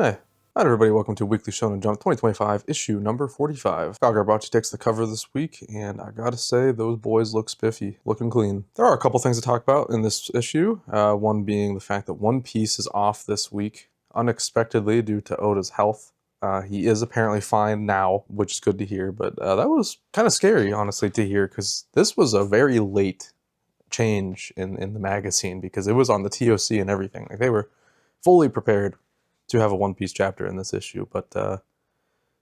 Hey, hi everybody, welcome to Weekly Shonen Jump 2025, issue number 45. Kagurabachi takes the cover this week, and I gotta say, those boys look spiffy, looking clean. There are a couple things to talk about in this issue, one being the fact that One Piece is off this week, unexpectedly due to Oda's health. He is apparently fine now, which is good to hear, but that was kind of scary, honestly, to hear, because this was a very late change in the magazine, because it was on the TOC and everything. Like, they were fully prepared to have a One Piece chapter in this issue, but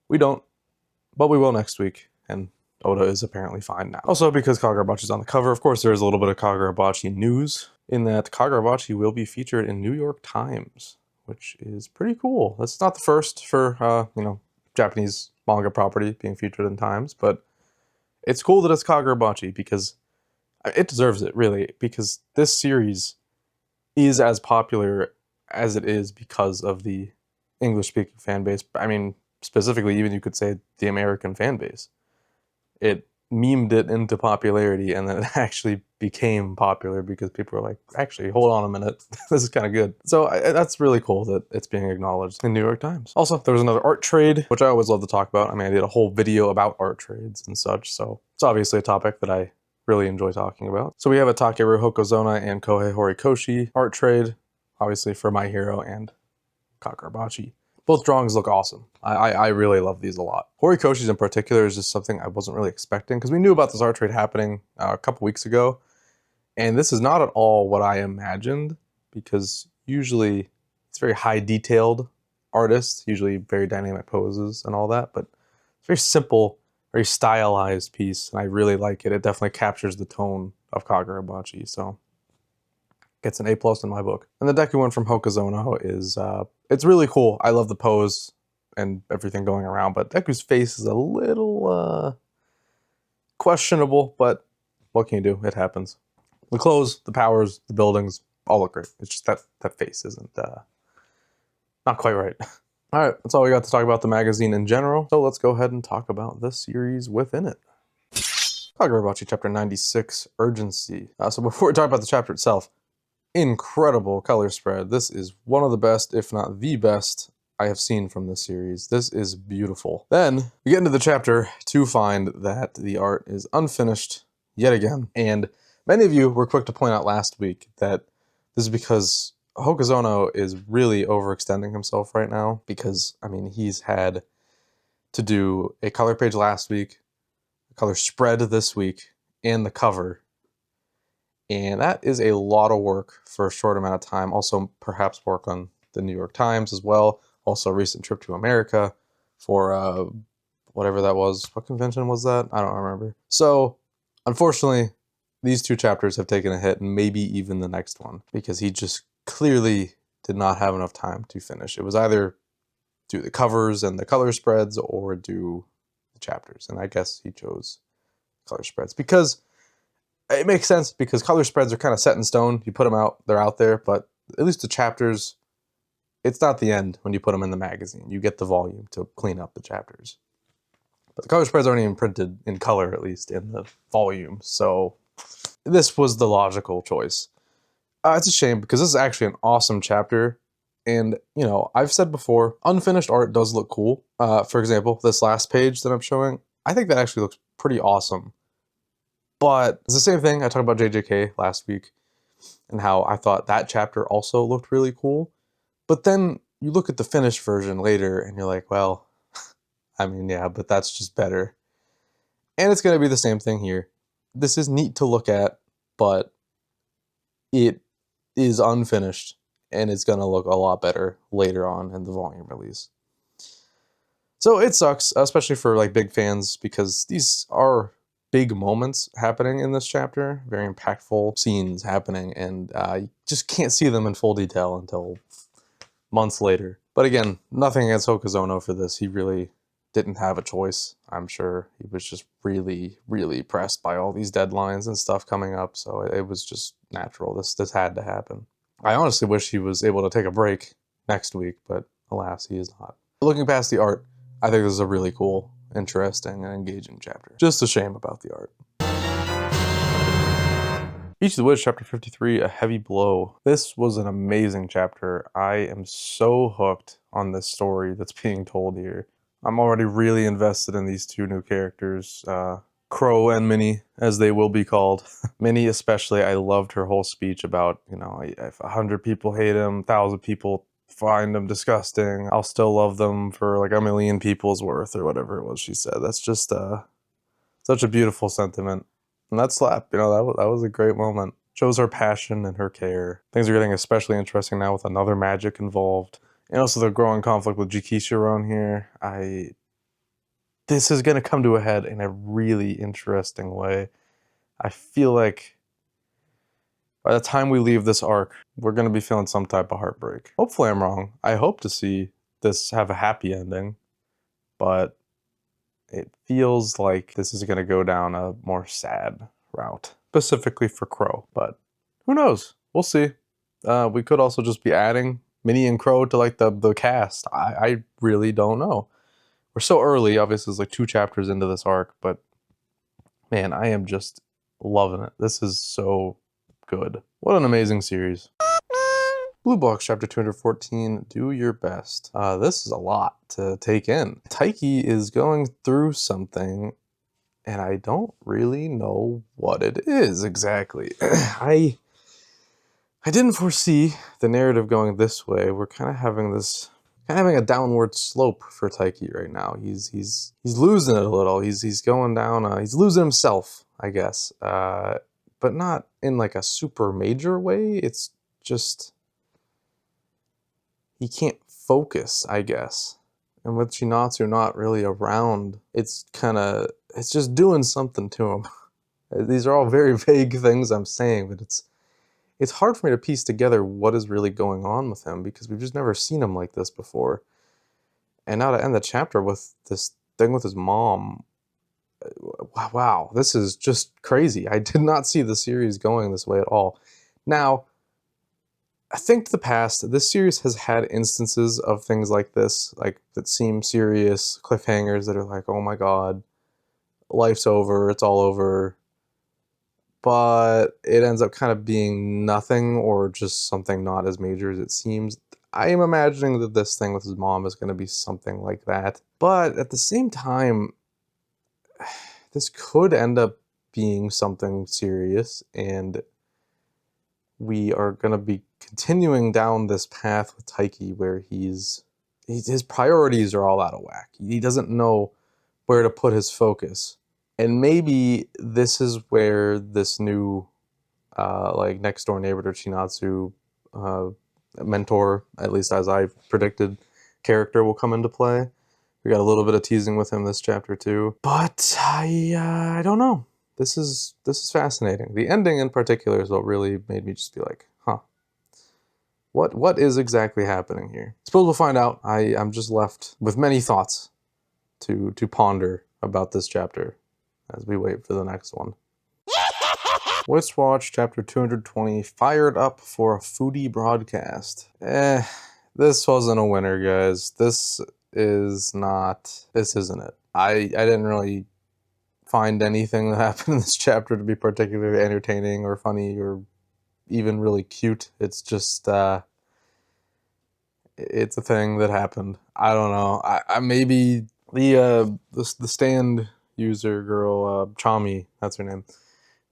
we don't. But we will next week, and Oda is apparently fine now. Also, because Kagurabachi's on the cover, of course, there is a little bit of Kagurabachi news, in that Kagurabachi will be featured in New York Times, which is pretty cool. That's not the first for, Japanese manga property being featured in Times, but it's cool that it's Kagurabachi, because it deserves it, really, because this series is as popular as it is because of the English-speaking fan base. I mean, specifically, even you could say the American fan base. It memed it into popularity, and then it actually became popular because people were like, actually, hold on a minute, this is kind of good. So that's really cool that it's being acknowledged in New York Times. Also, there was another art trade, which I always love to talk about. I mean, I did a whole video about art trades and such, so it's obviously a topic that I really enjoy talking about. So we have a Takeru Hokozona and Kohei Horikoshi art trade, obviously for My Hero and Kagurabachi. Both drawings look awesome. I really love these a lot. Horikoshi's in particular is just something I wasn't really expecting, because we knew about this art trade happening a couple weeks ago, and this is not at all what I imagined, because usually it's very high detailed artists, usually very dynamic poses and all that, but it's very simple, very stylized piece, and I really like it. It definitely captures the tone of Kagurabachi, so gets an A+ in my book. And the Deku one from Hokozona is, it's really cool. I love the pose and everything going around, but Deku's face is a little questionable, but what can you do? It happens. The clothes, the powers, the buildings, all look great. It's just that face isn't not quite right. All right, that's all we got to talk about the magazine in general. So let's go ahead and talk about the series within it. Kagurabachi Chapter 96, Urgency. So before we talk about the chapter itself, incredible color spread. This is one of the best, if not the best, I have seen from this series. This is beautiful. Then we get into the chapter to find that the art is unfinished yet again. And many of you were quick to point out last week that this is because Hokozona is really overextending himself right now, because, I mean, he's had to do a color page last week, a color spread this week, and the cover. And that is a lot of work for a short amount of time. Also, perhaps work on the New York Times as well. Also, a recent trip to America for whatever that was. What convention was that? I don't remember. So, unfortunately, these two chapters have taken a hit, and maybe even the next one, because he just clearly did not have enough time to finish. It was either do the covers and the color spreads or do the chapters. And I guess he chose color spreads, because it makes sense, because color spreads are kind of set in stone. You put them out, they're out there, but at least the chapters, it's not the end when you put them in the magazine. You get the volume to clean up the chapters. But the color spreads aren't even printed in color, at least in the volume, so this was the logical choice. It's a shame, because this is actually an awesome chapter, and, you know, I've said before, unfinished art does look cool. For example, this last page that I'm showing, I think that actually looks pretty awesome. But it's the same thing. I talked about JJK last week and how I thought that chapter also looked really cool. But then you look at the finished version later and you're like, well, I mean, yeah, but that's just better. And it's going to be the same thing here. This is neat to look at, but it is unfinished, and it's going to look a lot better later on in the volume release. So it sucks, especially for like big fans, because these are big moments happening in this chapter, very impactful scenes happening, and you just can't see them in full detail until months later. But again, nothing against Hokozona for this. He really didn't have a choice. I'm sure he was just really, really pressed by all these deadlines and stuff coming up, so it was just natural. This had to happen. I honestly wish he was able to take a break next week, but alas, he is not. Looking past the art, I think this is a really cool, interesting, and engaging chapter. Just a shame about the art. Ichi the Witch, Chapter 53, A Heavy Blow. This was an amazing chapter. I am so hooked on this story that's being told here. I'm already really invested in these two new characters, Crow and Minnie, as they will be called. Minnie especially, I loved her whole speech about, you know, if 100 people hate him, 1,000 people find him disgusting, I'll still love them for like 1,000,000 people's worth, or whatever it was she said. That's just such a beautiful sentiment. And that slap, you know, that was a great moment. Shows her passion and her care. Things are getting especially interesting now with another magic involved. And also the growing conflict with Jikisha around here. This is gonna come to a head in a really interesting way. I feel like by the time we leave this arc, we're gonna be feeling some type of heartbreak. Hopefully I'm wrong. I hope to see this have a happy ending, but it feels like this is going to go down a more sad route, specifically for Crow, but who knows? We'll see. We could also just be adding Minnie and Crow to like the cast. I really don't know. We're so early, obviously it's like 2 chapters into this arc, but man, I am just loving it. This is so good. What an amazing series. Blue Box Chapter 214, Do Your Best. This is a lot to take in. Taiki is going through something, and I don't really know what it is exactly. I didn't foresee the narrative going this way. We're kind of having a downward slope for Taiki right now. He's losing it a little. He's going down. He's losing himself, I guess. But not in like a super major way. It's just he can't focus, I guess. And with Chinatsu not really around, it's just doing something to him. These are all very vague things I'm saying, but it's hard for me to piece together what is really going on with him because we've just never seen him like this before. And now to end the chapter with this thing with his mom, wow, this is just crazy. I did not see the series going this way at all. Now, I think the past, this series has had instances of things like this, like that seem serious, cliffhangers that are like, oh my god, life's over, it's all over. But it ends up kind of being nothing or just something not as major as it seems. I am imagining that this thing with his mom is going to be something like that. But at the same time, this could end up being something serious, and we are going to be continuing down this path with Taiki where his priorities are all out of whack. He doesn't know where to put his focus. And maybe this is where this new like next door neighbor to Chinatsu mentor, at least as I predicted, character will come into play. We got a little bit of teasing with him this chapter too. But I don't know. This is fascinating. The ending in particular is what really made me just be like, huh. What is exactly happening here? Suppose we'll find out. I'm just left with many thoughts to ponder about this chapter as we wait for the next one. Let's watch chapter 220, Fired Up for a Foodie Broadcast. This wasn't a winner, guys. This isn't it. I didn't really find anything that happened in this chapter to be particularly entertaining or funny or even really cute. It's just it's a thing that happened. I don't know. I maybe the stand user girl, Chami, that's her name.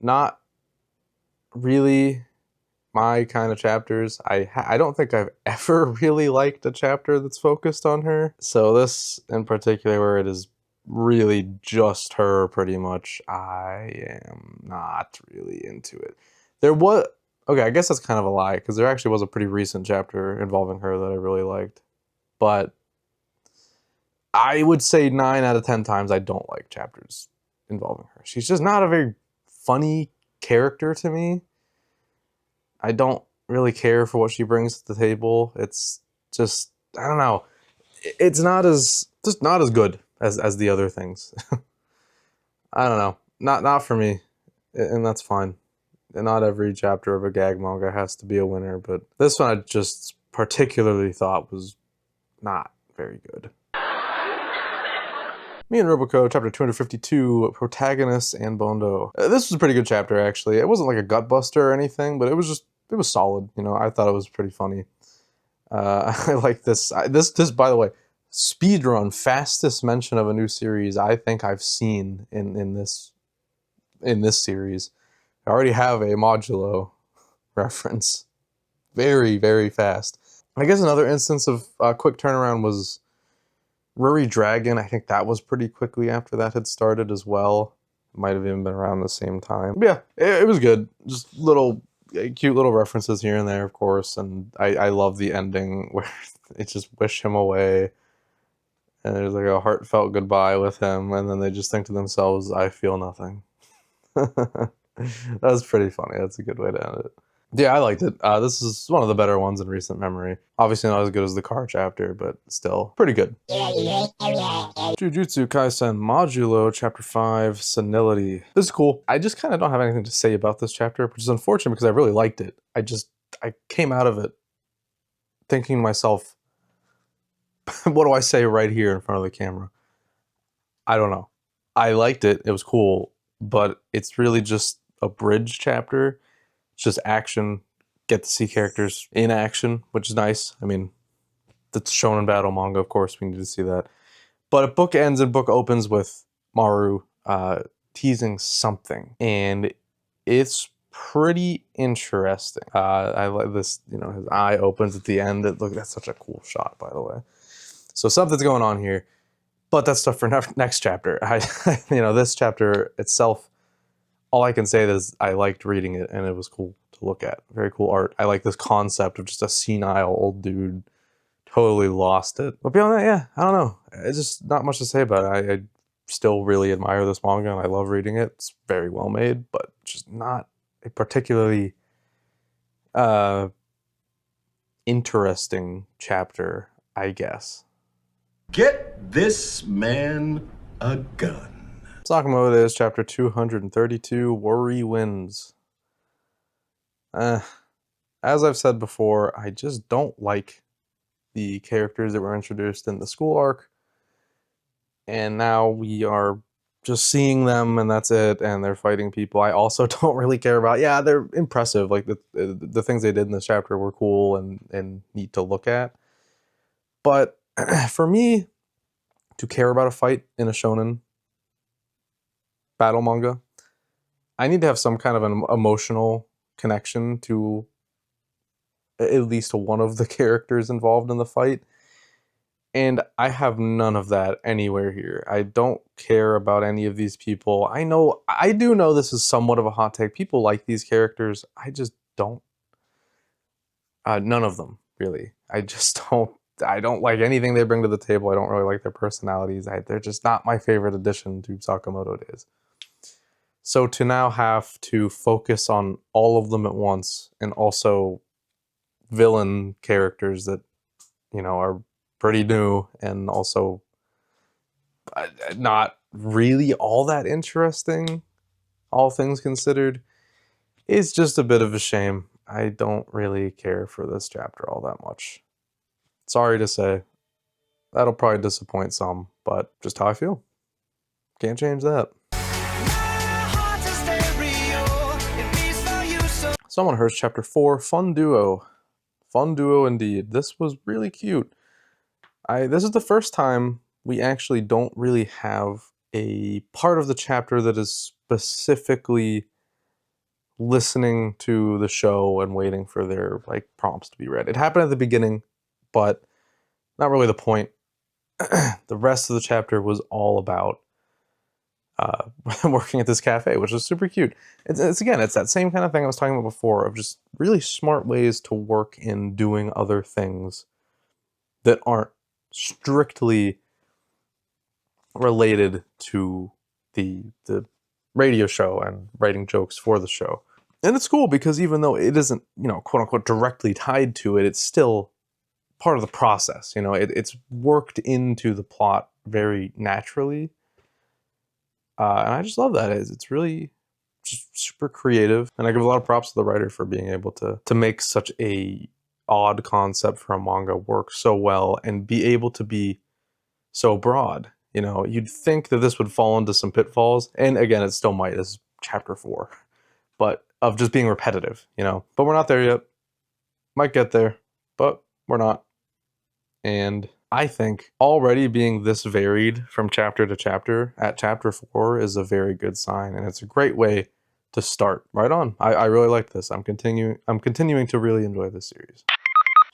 Not really my kind of chapters. I don't think I've ever really liked a chapter that's focused on her. So this in particular, where it is really just her pretty much, I am not really into it. Okay, I guess that's kind of a lie, because there actually was a pretty recent chapter involving her that I really liked. But I would say 9 out of 10 times I don't like chapters involving her. She's just not a very funny character to me. I don't really care for what she brings to the table. It's just, I don't know. It's just not as good as the other things. I don't know. Not for me. And that's fine. And not every chapter of a gag manga has to be a winner, but this one I just particularly thought was not very good. Me and Roboco Chapter 252, Protagonists and Bondo. This was a pretty good chapter, actually. It wasn't like a gut buster or anything, but it was solid. You know, I thought it was pretty funny. I like this. This, by the way, speedrun, fastest mention of a new series I think I've seen in this series. I already have a Modulo reference. Very, very fast. I guess another instance of quick turnaround was Ruri Dragon. I think that was pretty quickly after that had started as well. Might have even been around the same time. But yeah, it was good. Just cute little references here and there, of course. And I love the ending where they just wish him away. And there's like a heartfelt goodbye with him. And then they just think to themselves, I feel nothing. That was pretty funny. That's a good way to end it. Yeah, I liked it. This is one of the better ones in recent memory. Obviously not as good as the car chapter, but still pretty good. Jujutsu Kaisen Modulo Chapter 5, Senility. This is cool. I just kind of don't have anything to say about this chapter, which is unfortunate because I really liked it. I came out of it thinking to myself, what do I say right here in front of the camera? I don't know. I liked it. It was cool, but it's really just a bridge chapter. It's just action, get to see characters in action, which is nice. I mean, the Shonen battle manga, of course, we need to see that. But a book ends and book opens with Maru teasing something, and it's pretty interesting. I like this, you know, his eye opens at the end. Look, that's such a cool shot, by the way. So something's going on here, but that's stuff for next chapter. You know, this chapter itself, all I can say is I liked reading it, and it was cool to look at. Very cool art. I like this concept of just a senile old dude. Totally lost it. But beyond that, yeah, I don't know. It's just not much to say about it. I still really admire this manga, and I love reading it. It's very well made, but just not a particularly interesting chapter, I guess. Get this man a gun. Sakmoto is Chapter 232, Worry Wins. As I've said before, I just don't like the characters that were introduced in the school arc. And now we are just seeing them and that's it, and they're fighting people. I also don't really care about, yeah, they're impressive. Like the things they did in this chapter were cool and neat to look at. But for me to care about a fight in a shonen battle manga, I need to have some kind of an emotional connection to at least one of the characters involved in the fight. And I have none of that anywhere here. I don't care about any of these people. I do know this is somewhat of a hot take. People like these characters. I just don't. None of them, really. I don't like anything they bring to the table. I don't really like their personalities. They're just not my favorite addition to Sakmoto Days. So to now have to focus on all of them at once, and also villain characters that, you know, are pretty new and also not really all that interesting, all things considered, is just a bit of a shame. I don't really care for this chapter all that much. Sorry to say. That'll probably disappoint some, but just how I feel. Can't change that. Someone Hertz Chapter 4, Fun Duo. Fun duo indeed. This was really cute. This is the first time we actually don't really have a part of the chapter that is specifically listening to the show and waiting for their like prompts to be read. It happened at the beginning, but not really the point. The rest of the chapter was all about working at this cafe, which was super cute. It's that same kind of thing I was talking about before, of just really smart ways to work in doing other things that aren't strictly related to the radio show and writing jokes for the show. And it's cool because even though it isn't, you know, quote unquote directly tied to it, it's still part of the process. You know, it's worked into the plot very naturally. And I just love that. It's really just super creative. And I give a lot of props to the writer for being able to make such a odd concept for a manga work so well and be able to be so broad. You know, you'd think that this would fall into some pitfalls, and again, it still might. This is chapter 4, but of just being repetitive, you know. But we're not there yet. Might get there, but we're not. And I think already being this varied from chapter to chapter at chapter 4 is a very good sign, and it's a great way to start. Right on. I really like this. I'm continuing to really enjoy this series.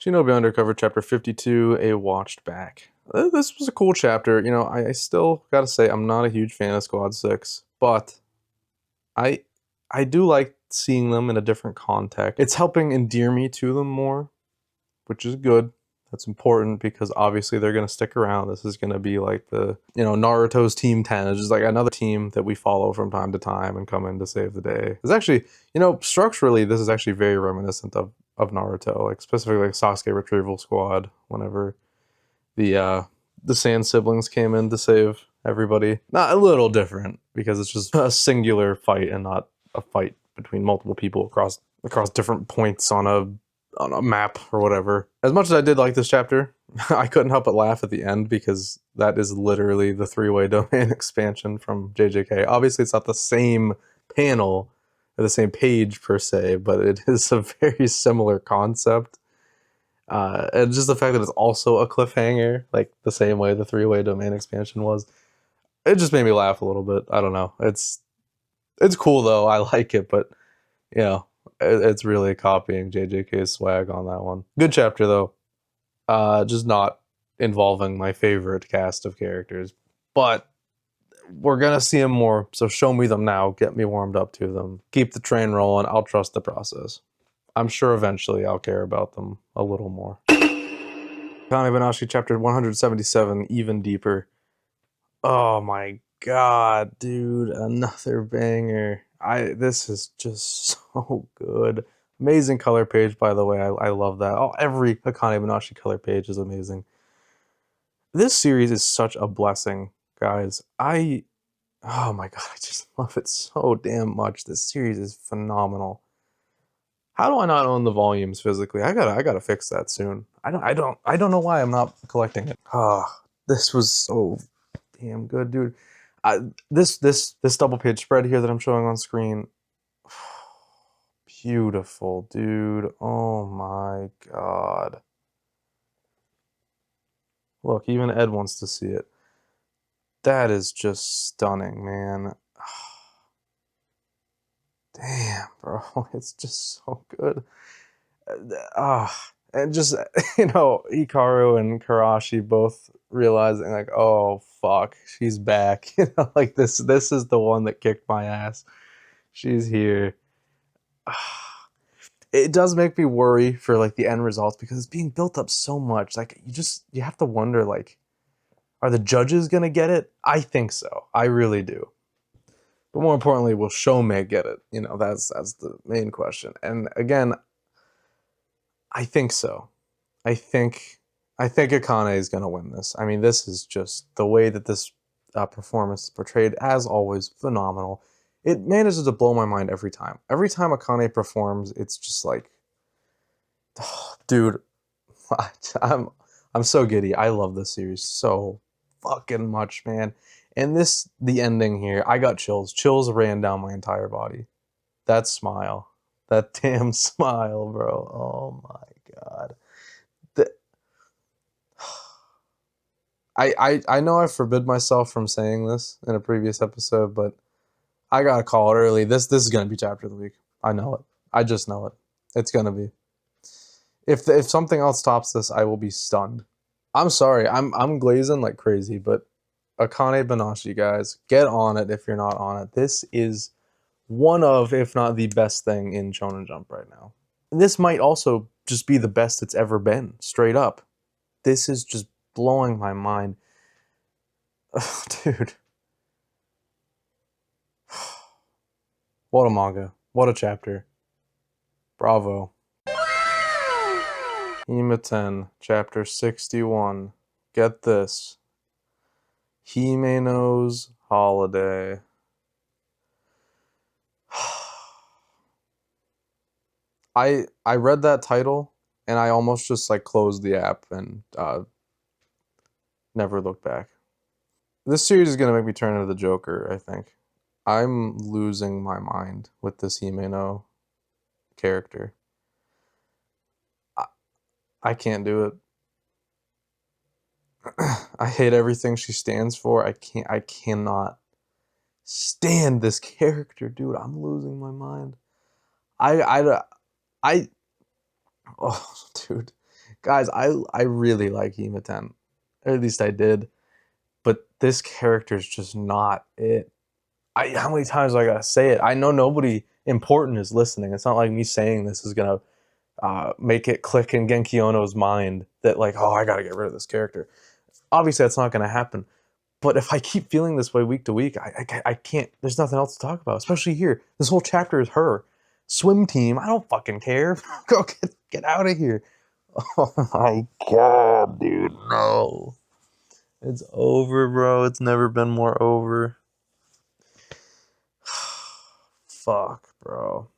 Shinobi Undercover Chapter 52, A Watched Back. This was a cool chapter. You know, I still gotta say I'm not a huge fan of Squad 6, but I do like seeing them in a different context. It's helping endear me to them more, which is good. That's important because obviously they're going to stick around. This is going to be like the, you know, Naruto's Team 10. It's just like another team that we follow from time to time and come in to save the day. It's actually, you know, structurally, this is actually very reminiscent of Naruto, like specifically like Sasuke Retrieval Squad, whenever the Sand siblings came in to save everybody. Not a little different because it's just a singular fight and not a fight between multiple people across different points on a map or whatever. As much as I did like this chapter, I couldn't help but laugh at the end because that is literally the three-way domain expansion from JJK. Obviously, it's not the same panel or the same page per se, but it is a very similar concept. And just the fact that it's also a cliffhanger, like the same way the three-way domain expansion was, it just made me laugh a little bit. I don't know. It's cool though. I like it, but you know, it's really copying JJK's swag on that one. Good chapter though. Just not involving my favorite cast of characters, but we're gonna see them more. So show me them now. Get me warmed up to them. Keep the train rolling. I'll trust the process. I'm sure eventually I'll care about them a little more. Akane-banashi Chapter 177, Even Deeper. Oh my god, dude, another banger. This is just so good. Amazing color page, by the way. I love that. Oh, every Akane-banashi color page is amazing. This series is such a blessing, guys. Oh my god, I just love it so damn much. This series is phenomenal. How do I not own the volumes physically? I gotta fix that soon. I don't know why I'm not collecting it. This was so damn good, dude. This double page spread here that I'm showing on screen, beautiful, dude. Oh my god. Look, even Ed wants to see it. That is just stunning, man. Damn, bro. It's just so good. And just, you know, Hikaru and Karashi both realizing like, oh fuck, she's back. You know, like this is the one that kicked my ass. She's here. It does make me worry for like the end results because it's being built up so much. Like you have to wonder, like, are the judges gonna get it? I think so. I really do. But more importantly, will Shomei get it? You know, that's the main question. And again, I think so. I think Akane is gonna win this. I mean, this is just the way that this performance is portrayed, as always, phenomenal. It manages to blow my mind every time. Every time Akane performs, it's just like, oh, dude, I'm so giddy. I love this series so fucking much, man. And the ending here, I got chills. Chills ran down my entire body. That smile, that damn smile, bro. Oh my god. The, I know I forbid myself from saying this in a previous episode, but I gotta call it early. This is gonna be chapter of the week. I know it. I just know it. It's gonna be. If something else tops this, I will be stunned. I'm sorry. I'm glazing like crazy, but Akane-banashi, guys, get on it if you're not on it. This is one of, if not the best thing in Shonen Jump right now. This might also just be the best it's ever been, straight up. This is just blowing my mind. Oh, dude. What a manga. What a chapter. Bravo. Hima-Ten, chapter 61. Get this. Himeno's Holiday. I read that title and I almost just like closed the app and never looked back. This series is gonna make me turn into the Joker, I think. I'm losing my mind with this Himeno character. I, I can't do it. I hate everything she stands for. I cannot stand this character, dude. I'm losing my mind. I oh, dude. Guys, I really like Hima-Ten. Or at least I did. But this character is just not it. How many times do I gotta say it? I know nobody important is listening. It's not like me saying this is gonna make it click in Genki Ono's mind that like, oh, I gotta get rid of this character. Obviously, that's not gonna happen. But if I keep feeling this way week to week, I can't. There's nothing else to talk about. Especially here, this whole chapter is her swim team. I don't fucking care. Go get out of here. Oh my god, dude, no. It's over, bro. It's never been more over. Fuck, bro.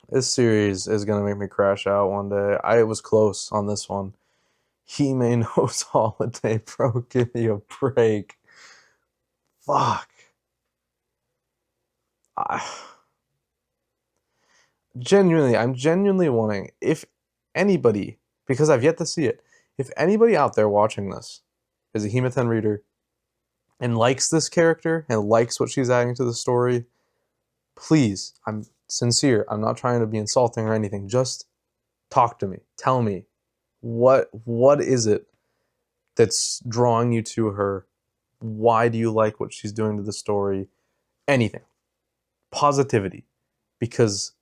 This series is gonna make me crash out one day. I was close on this one. Hime knows holiday, bro. Give me a break. Fuck. I'm genuinely wanting, if anybody, because I've yet to see it, if anybody out there watching this is a Hima-Ten reader and likes this character and likes what she's adding to the story, please, I'm sincere. I'm not trying to be insulting or anything. Just talk to me. Tell me what is it that's drawing you to her? Why do you like what she's doing to the story? Anything. Positivity. Because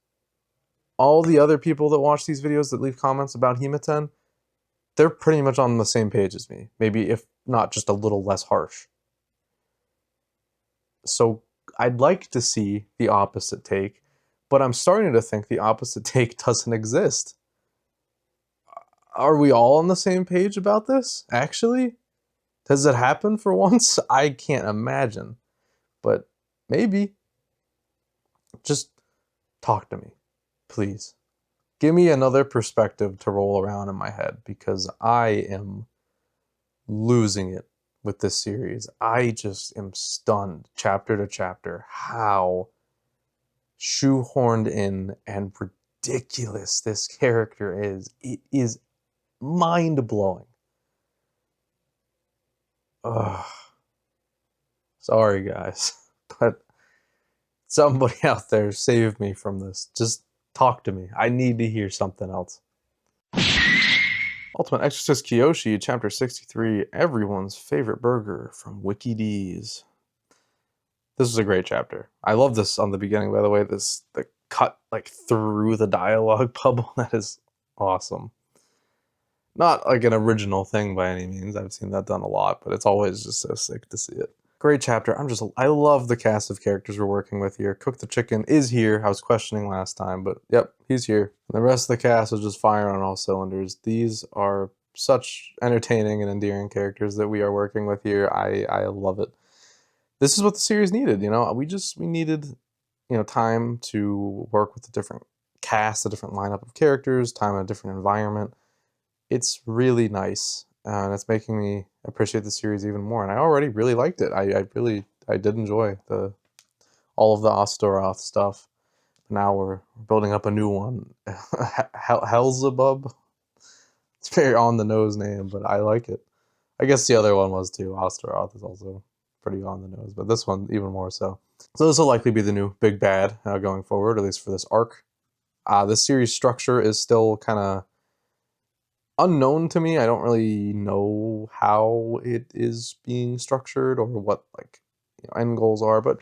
all the other people that watch these videos that leave comments about Hima-Ten, they're pretty much on the same page as me. Maybe if not just a little less harsh. So I'd like to see the opposite take, but I'm starting to think the opposite take doesn't exist. Are we all on the same page about this, actually? Does it happen for once? I can't imagine. But maybe. Just talk to me, please. Give me another perspective to roll around in my head because I am losing it with this series. I just am stunned, chapter to chapter, how shoehorned in and ridiculous this character is. It is mind-blowing. Ugh. Sorry, guys, but somebody out there save me from this. Just talk to me. I need to hear something else. Ultimate Exorcist Kiyoshi, Chapter 63, Everyone's Favorite Burger from WikiD's. This was a great chapter. I love this on the beginning, by the way. The cut like through the dialogue bubble. That is awesome. Not like an original thing by any means. I've seen that done a lot, but it's always just so sick to see it. Great chapter. I love the cast of characters we're working with here. Cook the Chicken is here. I was questioning last time, but yep, he's here. And the rest of the cast is just firing on all cylinders. These are such entertaining and endearing characters that we are working with here. I love it. This is what the series needed, you know? We needed, you know, time to work with a different cast, a different lineup of characters, time in a different environment. It's really nice, and it's making me appreciate the series even more. And I already really liked it. I did enjoy all of the Astaroth stuff. Now we're building up a new one, Helzebub. It's a very on the nose name, but I like it. I guess the other one was too. Astaroth is also pretty on the nose, but this one even more so. So this will likely be the new big bad going forward, at least for this arc. This series structure is still kind of unknown to me. I don't really know how it is being structured or what like end goals are, but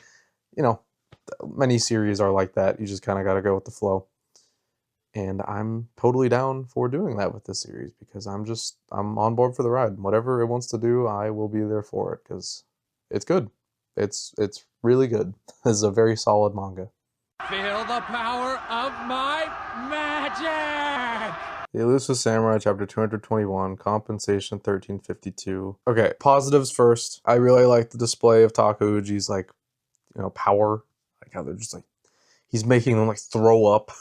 you know, many series are like that. You just kind of got to go with the flow. And I'm totally down for doing that with this series because I'm on board for the ride. Whatever it wants to do, I will be there for it because it's good. It's really good. This is a very solid manga. Feel the power of my magic! The Elusive Samurai, Chapter 221, Compensation 1352. Okay, positives first. I really like the display of Takauji's, like, you know, power. Like how they're just like, he's making them like throw up,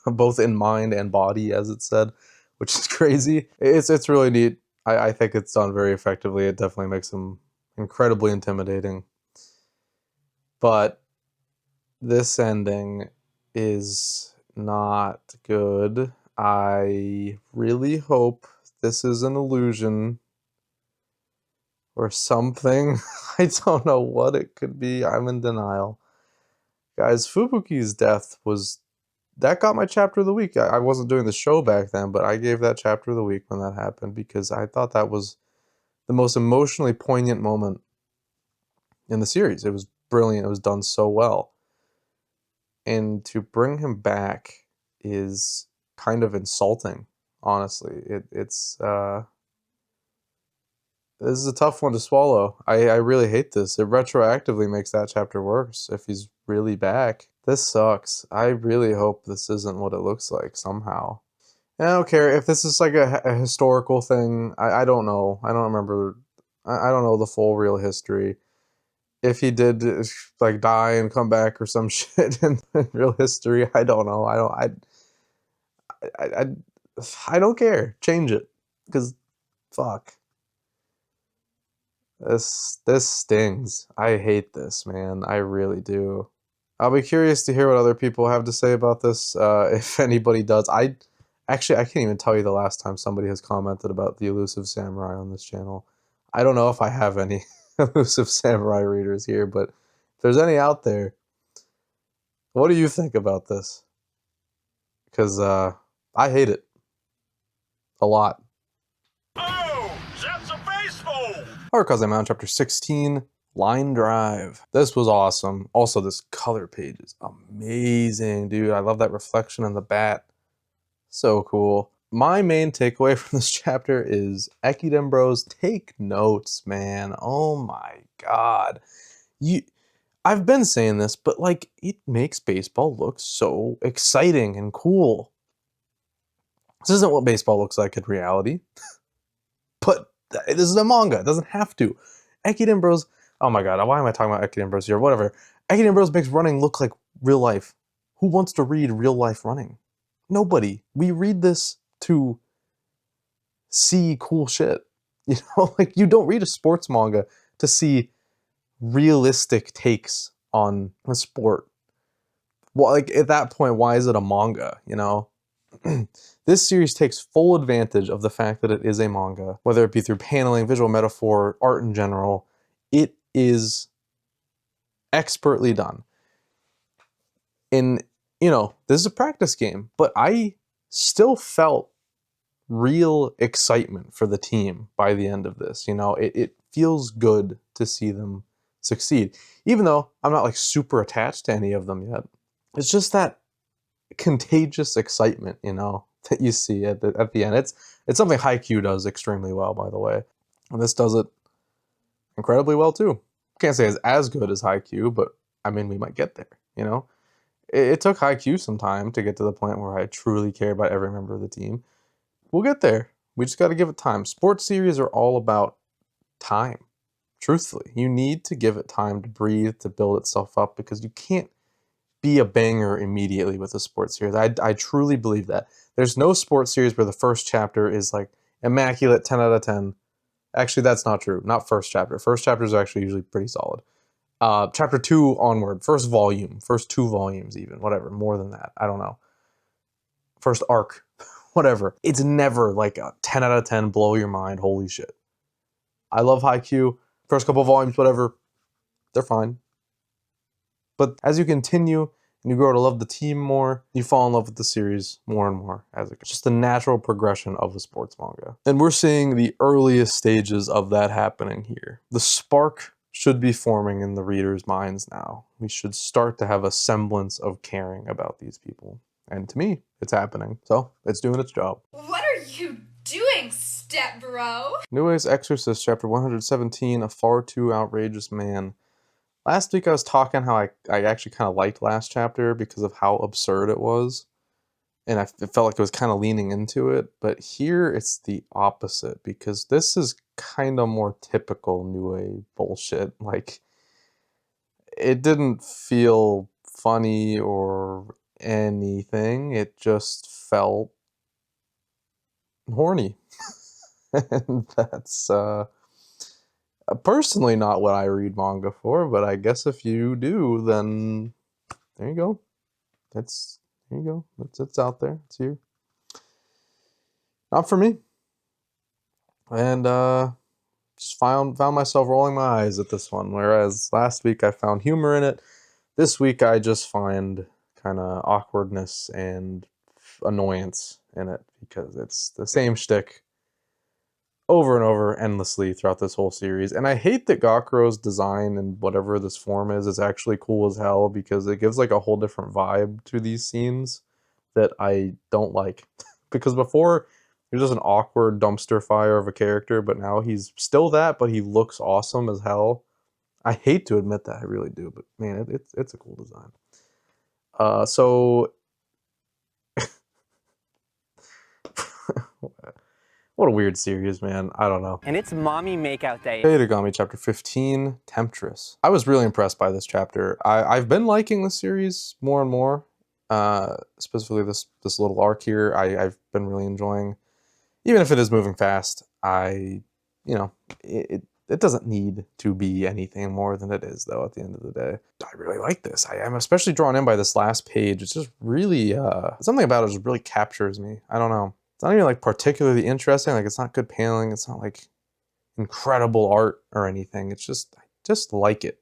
both in mind and body, as it said, which is crazy. It's really neat. I think it's done very effectively. It definitely makes him incredibly intimidating. But this ending is not good. I really hope this is an illusion or something. I don't know what it could be. I'm in denial. Guys, Fubuki's death that got my chapter of the week. I wasn't doing the show back then, but I gave that chapter of the week when that happened because I thought that was the most emotionally poignant moment in the series. It was brilliant. It was done so well. And to bring him back is kind of insulting, honestly. This is a tough one to swallow. I really hate this. It retroactively makes that chapter worse if he's really back. This sucks. I really hope this isn't what it looks like somehow. And I don't care if this is like a historical thing. I don't know. I don't remember. I don't know the full real history. If he did like die and come back or some shit in real history, I don't know. I don't care. Change it, because fuck. This stings. I hate this, man. I really do. I'll be curious to hear what other people have to say about this, if anybody does. I can't even tell you the last time somebody has commented about the Elusive Samurai on this channel. I don't know if I have any Elusive Samurai readers here, but if there's any out there, what do you think about this? Because I hate it a lot. Oh, that's a baseball! Harukaze Mound Chapter 16, Line Drive. This was awesome. Also, this color page is amazing, dude. I love that reflection on the bat. So cool. My main takeaway from this chapter is Ekiden bros, take notes, man. Oh my god. I've been saying this, but like, it makes baseball look so exciting and cool. This isn't what baseball looks like in reality. But this is a manga. It doesn't have to. Ekiden bros, oh my god, why am I talking about Ekiden bros here? Whatever. Ekiden bros makes running look like real life. Who wants to read real life running? Nobody. We read this to see cool shit. You know, like, you don't read a sports manga to see realistic takes on a sport. Well, like, at that point, why is it a manga, you know? This series takes full advantage of the fact that it is a manga, whether it be through paneling, visual metaphor, art in general. It is expertly done. And, you know, this is a practice game, but I still felt real excitement for the team by the end of this. You know, it feels good to see them succeed, even though I'm not like super attached to any of them yet. It's just that contagious excitement, you know, that you see at the end. It's something Haikyuu does extremely well, by the way, and this does it incredibly well too. Can't say it's as good as Haikyuu, but I mean, we might get there, you know. It took Haikyuu some time to get to the point where I truly care about every member of the team. We'll get there. We just got to give it time. Sports series are all about time. Truthfully, you need to give it time to breathe, to build itself up, because you can't be a banger immediately with a sports series. I truly believe that. There's no sports series where the first chapter is like immaculate 10 out of 10. Actually, that's not true. Not first chapter. First chapters are actually usually pretty solid. Chapter 2 onward, first volume, first 2 volumes even, whatever, more than that. I don't know. First arc, whatever. It's never like a 10 out of 10, blow your mind, holy shit. I love Haikyuu. First couple volumes, whatever, they're fine. But as you continue and you grow to love the team more, you fall in love with the series more and more as it's just a natural progression of a sports manga. And we're seeing the earliest stages of that happening here. The spark should be forming in the readers' minds now. We should start to have a semblance of caring about these people. And to me, it's happening. So it's doing its job. What are you doing, step bro? Neway's Exorcist, Chapter 117, A Far Too Outrageous Man. Last week I was talking how I actually kind of liked last chapter because of how absurd it was. And it felt like it was kind of leaning into it. But here it's the opposite, because this is kind of more typical Niue bullshit. Like, it didn't feel funny or anything. It just felt horny. And Personally, not what I read manga for, but I guess if you do, then there you go. There you go. It's out there. It's here. Not for me. And just found myself rolling my eyes at this one. Whereas last week I found humor in it. This week I just find kind of awkwardness and annoyance in it because it's the same shtick over and over endlessly throughout this whole series. And I hate that Gakuro's design and whatever this form is actually cool as hell because it gives like a whole different vibe to these scenes that I don't like. Because before, he was just an awkward dumpster fire of a character, but now he's still that, but he looks awesome as hell. I hate to admit that, I really do, but man, it's a cool design. So what a weird series, man. I don't know. And it's mommy makeout day. Kaedegami Chapter 15, Temptress. I was really impressed by this chapter. I've been liking the series more and more. Specifically this little arc here, I've been really enjoying. Even if it is moving fast, it doesn't need to be anything more than it is, though, at the end of the day. I really like this. I'm especially drawn in by this last page. It's just really, something about it just really captures me. I don't know. It's not even like particularly interesting. Like it's not good paneling. It's not like incredible art or anything. It's just, I just like it.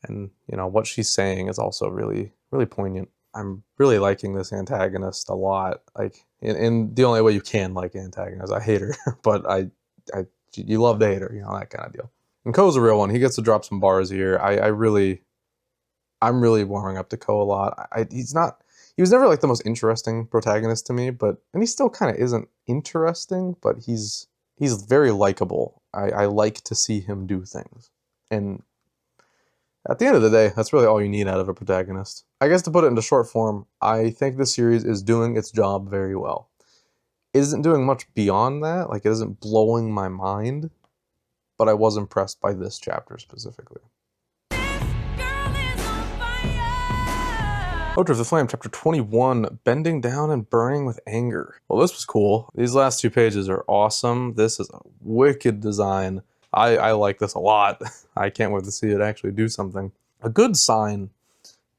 And, what she's saying is also really, really poignant. I'm really liking this antagonist a lot. Like, in the only way you can like antagonists. I hate her, but you love to hate her, that kind of deal. And Ko's a real one. He gets to drop some bars here. I'm really warming up to Ko a lot. He was never like the most interesting protagonist to me, and he still kind of isn't interesting, but he's very likable. I like to see him do things. And at the end of the day, that's really all you need out of a protagonist. I guess to put it into short form, I think this series is doing its job very well. It isn't doing much beyond that, like it isn't blowing my mind, but I was impressed by this chapter specifically. Outer of the Flame, Chapter 21, Bending Down and Burning with Anger. Well, this was cool. These last 2 pages are awesome. This is a wicked design. I like this a lot. I can't wait to see it actually do something. A good sign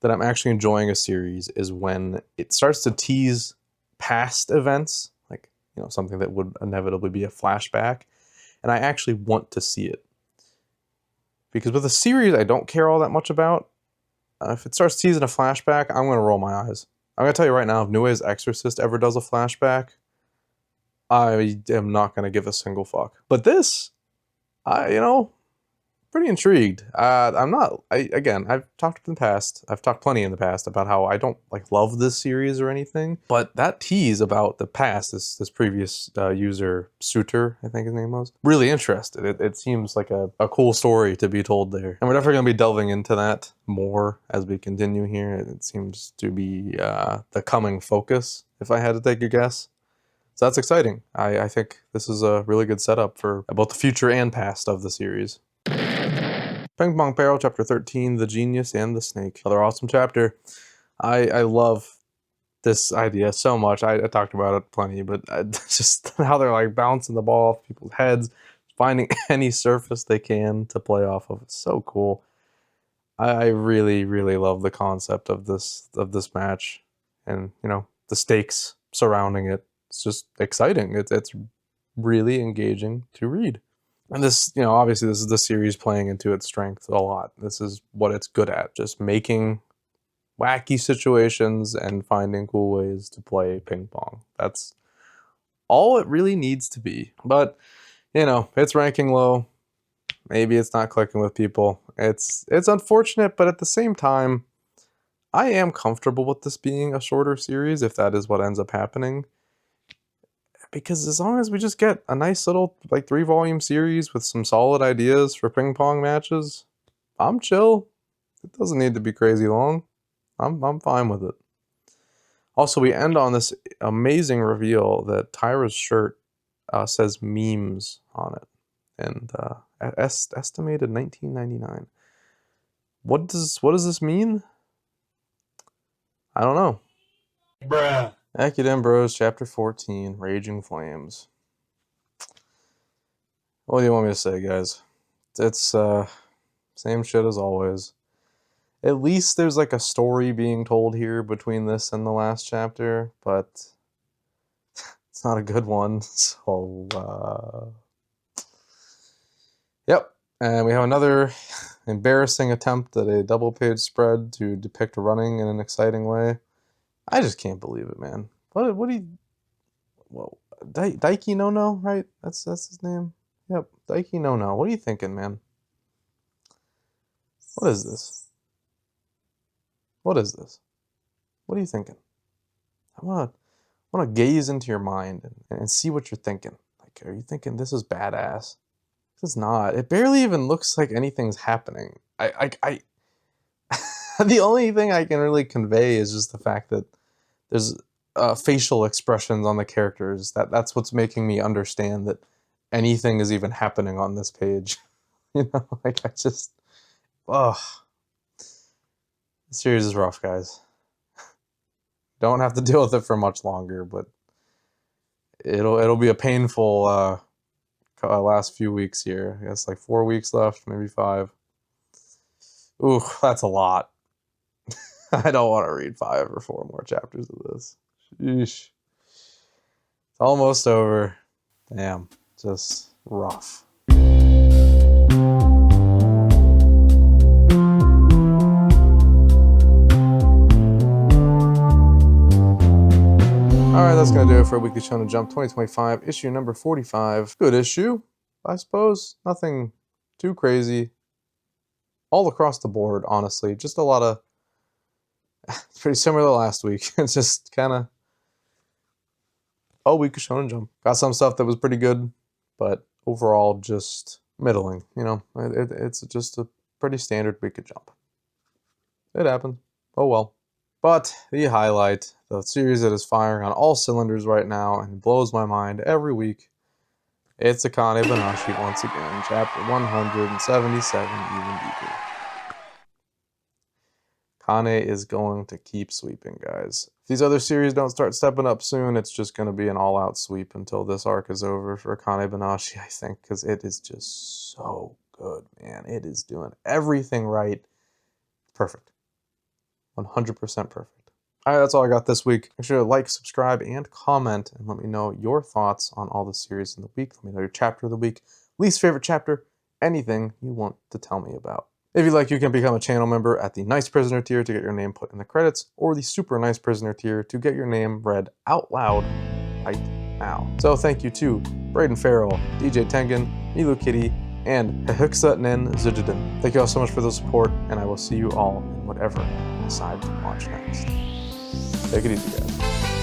that I'm actually enjoying a series is when it starts to tease past events, like, something that would inevitably be a flashback, and I actually want to see it. Because with a series I don't care all that much about, if it starts teasing a flashback, I'm going to roll my eyes. I'm going to tell you right now, if Nue's Exorcist ever does a flashback, I am not going to give a single fuck. But this, pretty intrigued. Again, I've talked in the past, I've talked plenty in the past about how I don't love this series or anything, but that tease about the past, this previous user, Suitor, I think his name was, really interested. It seems like a cool story to be told there. And we're definitely going to be delving into that more as we continue here. It seems to be the coming focus, if I had to take a guess. So that's exciting. I think this is a really good setup for both the future and past of the series. Ping-Pong Peril, Chapter 13, The Genius and the Snake. Another awesome chapter. I love this idea so much. I talked about it plenty, but just how they're bouncing the ball off people's heads, finding any surface they can to play off of. It's so cool. I really, really love the concept of this match, and the stakes surrounding it. It's just exciting. It's really engaging to read. And this, obviously this is the series playing into its strength a lot. This is what it's good at, just making wacky situations and finding cool ways to play ping pong. That's all it really needs to be. But, it's ranking low. Maybe it's not clicking with people. It's unfortunate, but at the same time, I am comfortable with this being a shorter series if that is what ends up happening. Because as long as we just get a nice little 3-volume series with some solid ideas for ping pong matches, I'm chill. It doesn't need to be crazy long. I'm fine with it. Also, we end on this amazing reveal that Tyra's shirt says memes on it, and estimated $19.99. What does this mean? I don't know. Bruh. Ekiden Bros, Chapter 14, Raging Flames. What do you want me to say, guys? It's same shit as always. At least there's like a story being told here between this and the last chapter, but it's not a good one. So, yep. And we have another embarrassing attempt at a double-page spread to depict running in an exciting way. I just can't believe it, man. What do you... Whoa. Daiki no, right? That's his name? Yep, Daiki no. What are you thinking, man? What is this? What is this? What are you thinking? I want to gaze into your mind and see what you're thinking. Like, are you thinking this is badass? It's not. It barely even looks like anything's happening. I the only thing I can really convey is just the fact that there's facial expressions on the characters. That's what's making me understand that anything is even happening on this page. You know, like I just, ugh. The series is rough, guys. Don't have to deal with it for much longer, but it'll be a painful last few weeks here. I guess like 4 weeks left, maybe 5. Ooh, that's a lot. I don't want to read 5 or 4 more chapters of this. Sheesh. It's almost over. Damn, just rough. Alright, that's going to do it for Weekly Shonen Jump 2025, issue number 45. Good issue, I suppose. Nothing too crazy. All across the board, honestly. Just a lot of... It's pretty similar to last week. It's just kind of... Weekly Shonen Jump. Got some stuff that was pretty good, but overall just middling. You know, it's just a pretty standard Weekly Jump. It happened. Oh well. But the highlight, the series that is firing on all cylinders right now and blows my mind every week, it's Akane-banashi once again, chapter 177, even deeper. Kane is going to keep sweeping, guys. If these other series don't start stepping up soon, it's just going to be an all-out sweep until this arc is over for Akane-banashi, I think, because it is just so good, man. It is doing everything right. Perfect. 100% perfect. Alright, that's all I got this week. Make sure to like, subscribe, and comment, and let me know your thoughts on all the series in the week. Let me know your chapter of the week, least favorite chapter, anything you want to tell me about. If you'd like, you can become a channel member at the Nice Prisoner tier to get your name put in the credits, or the Super Nice Prisoner tier to get your name read out loud right now. So thank you to Braden Farrell, DJ Tengen, Milu Kitty, and Hehuksa Nen Zujuden. Thank you all so much for the support, and I will see you all in whatever I decide to watch next. Take it easy, guys.